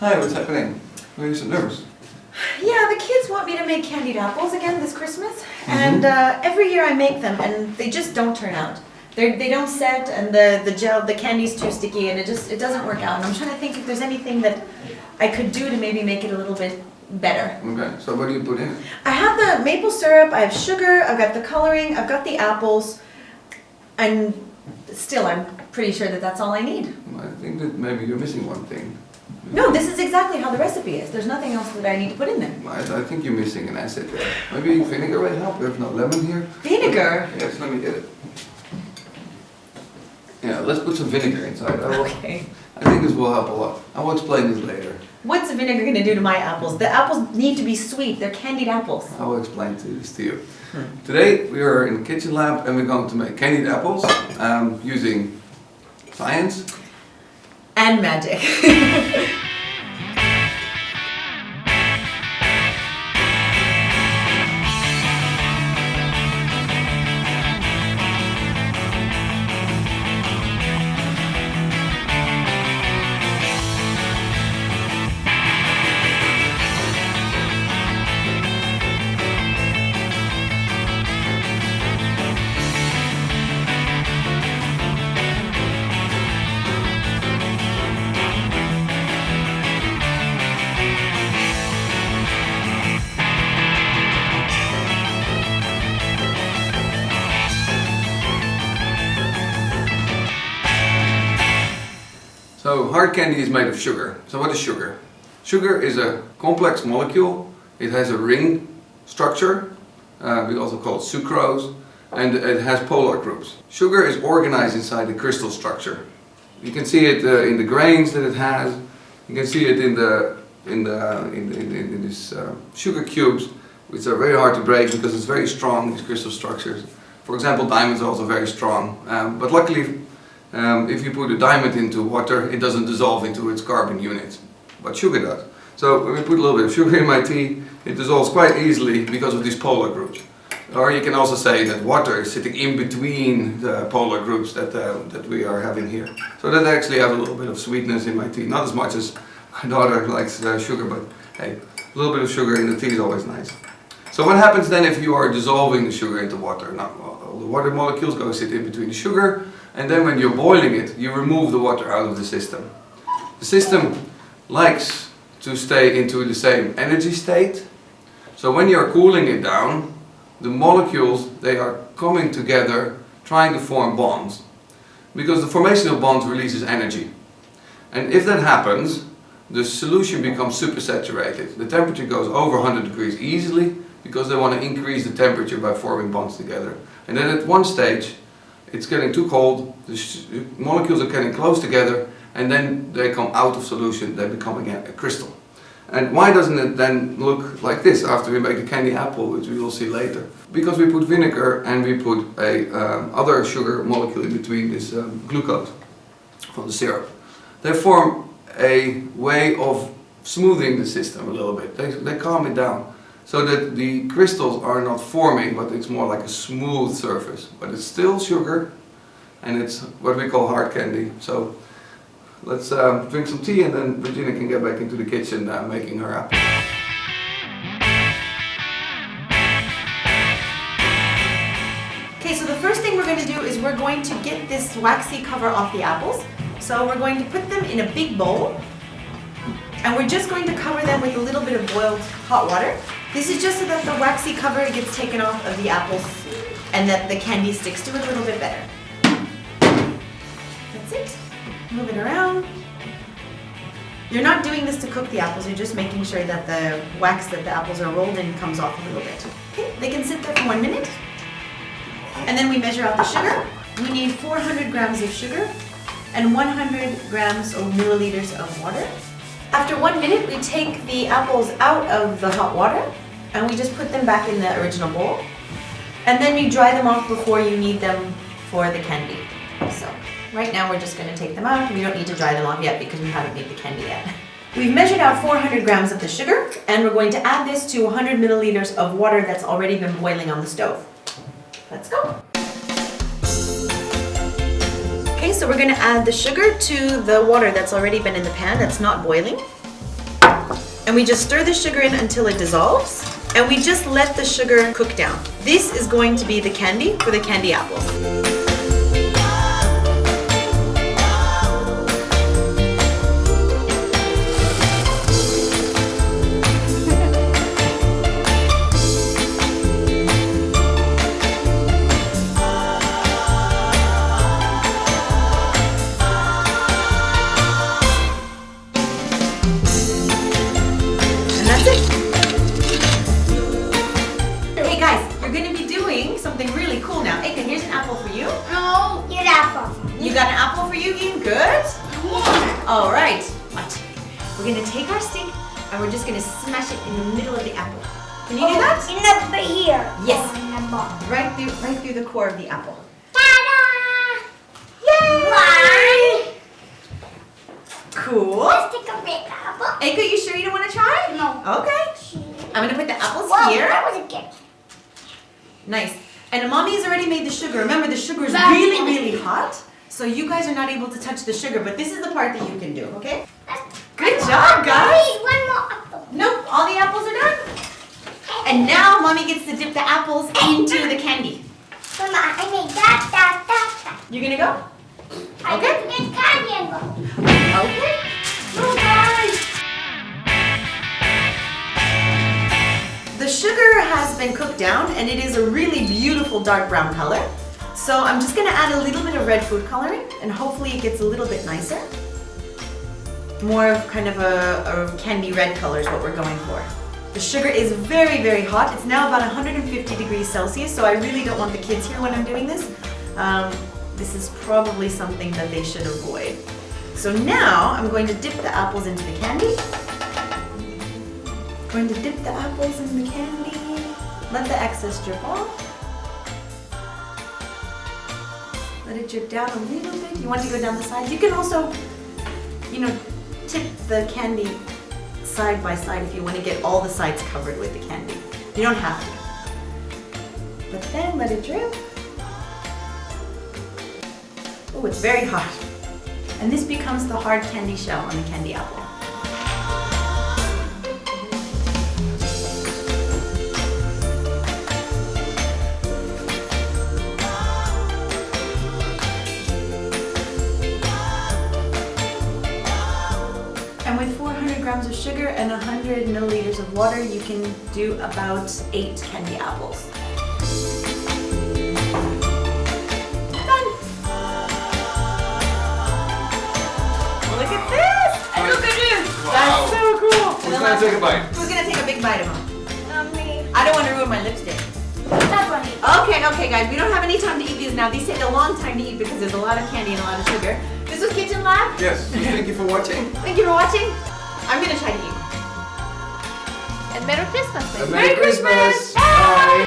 Hi, what's happening? Why are you so nervous? Yeah, the kids want me to make candied apples again this Christmas, and every year I make them, and they just don't turn out. They don't set, and the candy's too sticky, and it doesn't work out. And I'm trying to think if there's anything that I could do to maybe make it a little bit better. Okay, so what do you put in? I have the maple syrup, I have sugar, I've got the coloring, I've got the apples, and still I'm pretty sure that that's all I need. I think that maybe you're missing one thing. No, this is exactly how the recipe is. There's nothing else that I need to put in there. I think you're missing an acid there. Maybe vinegar will help. We have no lemon here. Vinegar? Yes, let me get it. Yeah, let's put some vinegar inside. Okay. I think this will help a lot. I will explain this later. What's the vinegar going to do to my apples? The apples need to be sweet. They're candied apples. I will explain this to you. Today we are in the kitchen lab and we're going to make candied apples using science and magic. So hard candy is made of sugar. So what is sugar? Sugar is a complex molecule. It has a ring structure. We also call it sucrose, and it has polar groups. Sugar is organized inside the crystal structure. You can see it in the grains that it has. You can see it in these sugar cubes, which are very hard to break because it's very strong. These crystal structures. For example, diamonds are also very strong, but luckily. If you put a diamond into water, it doesn't dissolve into its carbon units, but sugar does. So when we put a little bit of sugar in my tea, it dissolves quite easily because of these polar groups. Or you can also say that water is sitting in between the polar groups that we are having here. So that I actually have a little bit of sweetness in my tea. Not as much as my daughter likes sugar, but hey, a little bit of sugar in the tea is always nice. So what happens then if you are dissolving the sugar into water? Now, all the water molecules go sit in between the sugar, and then when you're boiling it, you remove the water out of the system. The system likes to stay into the same energy state. So when you're cooling it down, the molecules, they are coming together, trying to form bonds. Because the formation of bonds releases energy. And if that happens, the solution becomes supersaturated. The temperature goes over 100 degrees easily, because they want to increase the temperature by forming bonds together. And then at one stage, it's getting too cold, the molecules are getting close together, and then they come out of solution, they become again a crystal. And why doesn't it then look like this after we make the candy apple, which we will see later? Because we put vinegar and we put a other sugar molecule in between this glucose from the syrup. They form a way of smoothing the system a little bit, they calm it down. So that the crystals are not forming, but it's more like a smooth surface. But it's still sugar, and it's what we call hard candy. So let's drink some tea, and then Regina can get back into the kitchen making her apple. Okay, so the first thing we're going to do is we're going to get this waxy cover off the apples. So we're going to put them in a big bowl, and we're just going to cover them with a little bit of boiled hot water. This is just so that the waxy cover gets taken off of the apples and that the candy sticks to it a little bit better. That's it. Move it around. You're not doing this to cook the apples, you're just making sure that the wax that the apples are rolled in comes off a little bit. Okay, they can sit there for 1 minute. And then we measure out the sugar. We need 400 grams of sugar and 100 grams or milliliters of water. After 1 minute, we take the apples out of the hot water and we just put them back in the original bowl. And then you dry them off before you need them for the candy. So right now we're just going to take them out. We don't need to dry them off yet because we haven't made the candy yet. We've measured out 400 grams of the sugar, and we're going to add this to 100 milliliters of water that's already been boiling on the stove. Let's go. Okay, so we're going to add the sugar to the water that's already been in the pan that's not boiling. And we just stir the sugar in until it dissolves. And we just let the sugar cook down. This is going to be the candy for the candy apples. Something really cool now. Eka, here's an apple for you. No, you're apple. You got an apple for you, Ian? Good? Yeah. All right. Watch. We're going to take our stick and we're just going to smash it in the middle of the apple. Can you do that? In the here. Yes. In the bottom. Right through the core of the apple. Ta-da! Yay! Why? Cool. Let's take a big apple. Eka, you sure you don't want to try? No. Okay. I'm going to put the apples Whoa, here. that was a gift. Nice. And mommy has already made the sugar. Remember, the sugar is That's really, fine. really hot. So you guys are not able to touch the sugar, but this is the part that you can do, okay? Good job, guys. Wait, one more apple. Nope, all the apples are done. And now mommy gets to dip the apples into the candy. Mama, I made that. You gonna go? I Okay. made candy and go. Okay. Oh, guys. The sugar has been cooked down and it is a really beautiful dark brown color. So I'm just gonna add a little bit of red food coloring and hopefully it gets a little bit nicer. More of kind of a candy red color is what we're going for. The sugar is very, very hot. It's now about 150 degrees Celsius, so I really don't want the kids here when I'm doing this. This is probably something that they should avoid. So now I'm going to dip the apples into the candy. Going to dip the apples in the candy. Let the excess drip off. Let it drip down a little bit. You want to go down the sides? You can also, tip the candy side by side if you want to get all the sides covered with the candy. You don't have to. But then let it drip. Oh, it's very hot. And this becomes the hard candy shell on the candy apple. And with 400 grams of sugar and 100 milliliters of water, you can do about 8 candy apples. Done! Look at this! I look at this! Wow. That's so cool! Who's gonna take a bite? Who's gonna take a big bite of them? Not me. I don't want to ruin my lipstick. That's funny. Okay, guys, we don't have any time to eat these now. These take a long time to eat because there's a lot of candy and a lot of sugar. This was Kitchen Lab. Yes, thank you for watching. Thank you for watching. I'm gonna try to eat. And Merry Christmas, baby. Merry Christmas! Bye!